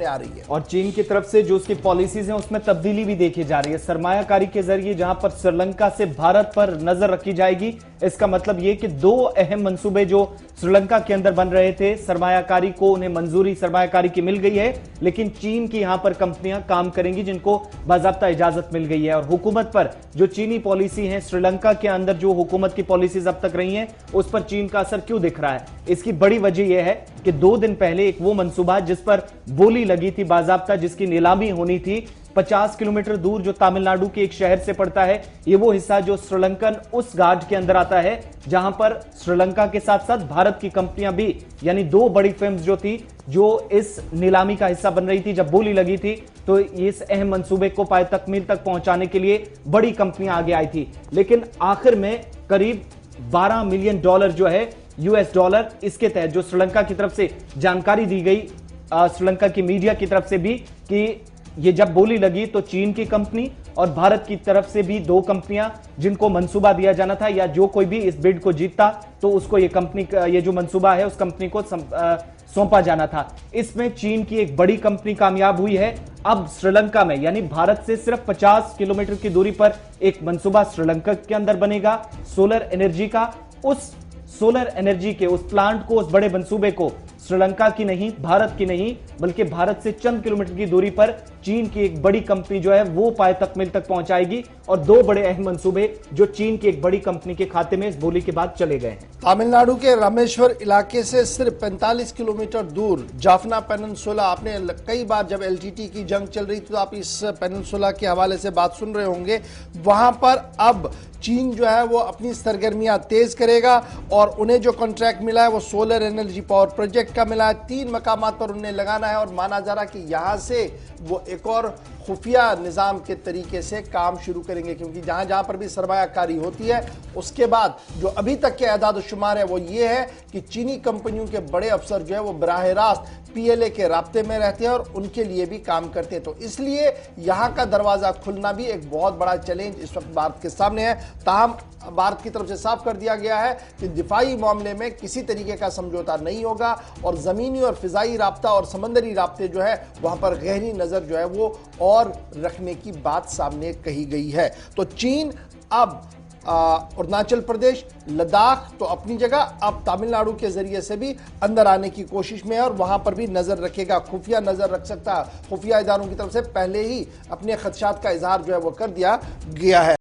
सामने आ रही है। और चीन की तरफ से जो उसकी पॉलिसीज हैं उसमें तब्दीली भी देखी जा रही है। सरमायाकारी के जरिए जहां पर श्रीलंका से भारत पर नजर रखी जाएगी, इसका मतलब यह कि दो अहम मंसूबे जो श्रीलंका के अंदर बन रहे थे, सरमायाकारी को उन्हें मंजूरी सरमायाकारी की मिल गई है, लेकिन चीन की यहां पर कंपनियां काम करेंगी जिनको बाकायदा इजाजत मिल गई है। और हुकूमत पर जो चीनी पॉलिसी है, श्रीलंका के अंदर जो हुकूमत की पॉलिसीज अब तक रही हैं, उस पर चीन का असर क्यों दिख रहा है? इसकी बड़ी वजह यह है कि 2 दिन पहले एक वो मंसूबा जिस पर बोली लगी थी बाकायदा, जिसकी नीलामी होनी थी, 50 किलोमीटर दूर जो तमिलनाडु के एक शहर से पड़ता है, ये वो हिस्सा जो श्रीलंकन उस घाट के अंदर आता है जहां पर श्रीलंका के साथ साथ भारत की कंपनियां भी, यानी 2 बड़ी फिल्म्स जो थी, जो इस नीलामी का हिस्सा बन रही थी, जब बोली लगी थी तो इस अहम मंसूबे को पाए तकमील तक पहुंचाने के लिए बड़ी कंपनियां आगे आई थी। लेकिन आखिर में करीब $12 मिलियन जो है US डॉलर, इसके तहत जो श्रीलंका की तरफ से जानकारी दी गई, श्रीलंका की मीडिया की तरफ से भी, कि ये जब बोली लगी तो चीन की कंपनी और भारत की तरफ से भी 2 कंपनियां जिनको मंसूबा दिया जाना था, या जो कोई भी इस बिड को जीतता तो उसको ये कंपनी, ये जो मंसूबा है उस कंपनी को सौंपा जाना था। इसमें चीन की एक बड़ी कंपनी कामयाब हुई है। अब श्रीलंका में, यानी भारत से सिर्फ 50 किलोमीटर की दूरी पर एक मंसूबा श्रीलंका के अंदर बनेगा सोलर एनर्जी का। उस सोलर एनर्जी के उस प्लांट को, उस बड़े मंसूबे को श्रीलंका की नहीं, भारत की नहीं, बल्कि भारत से चंद किलोमीटर की दूरी पर चीन की एक बड़ी कंपनी जो है वो पाए तकमील तक पहुंचाएगी। और 2 बड़े अहम मंसूबे जो चीन की एक बड़ी कंपनी के खाते में इस बोली के बाद चले गए हैं। तमिलनाडु के रामेश्वर इलाके से सिर्फ 45 किलोमीटर दूर जाफना पेनिनसुला, आपने कई बार जब LTT की जंग चल रही थी तो आप इस पेनिनसुला के हवाले से बात सुन रहे होंगे, वहां पर अब चीन जो है वो अपनी सरगर्मियां तेज करेगा और उन्हें जो कॉन्ट्रैक्ट मिला है वो सोलर एनर्जी पावर प्रोजेक्ट का मिला है। 3 मकामात पर उन्हें लगाना है और माना जा रहा कि यहां से वो एक और खुफिया निज़ाम के तरीके से काम शुरू करेंगे, क्योंकि जहां जहां पर भी सरमायाकारी होती है उसके बाद जो अभी तक के अदाद शुमार है वो ये है कि चीनी कंपनियों के बड़े अफसर जो है वो बराह रास्त PLA के राब्ते में रहते हैं और उनके लिए भी काम करते हैं। तो इसलिए यहां का दरवाजा खुलना भी एक बहुत बड़ा चैलेंज इस वक्त भारत के सामने है। ताहम भारत की तरफ से साफ कर दिया गया है कि दिफाई मामले में किसी तरीके का समझौता नहीं होगा और जमीनी और फिजाई राब्ता और समंदरी राब्ते जो है वहां पर गहरी नजर जो है वो और रखने की बात सामने कही गई है। तो चीन अब अरुणाचल प्रदेश, लद्दाख तो अपनी जगह, अब तमिलनाडु के जरिए से भी अंदर आने की कोशिश में है और वहां पर भी नजर रखेगा, खुफिया नजर रख सकता है। खुफिया इदारों की तरफ से पहले ही अपने खदशात का इजहार जो है वो कर दिया गया है।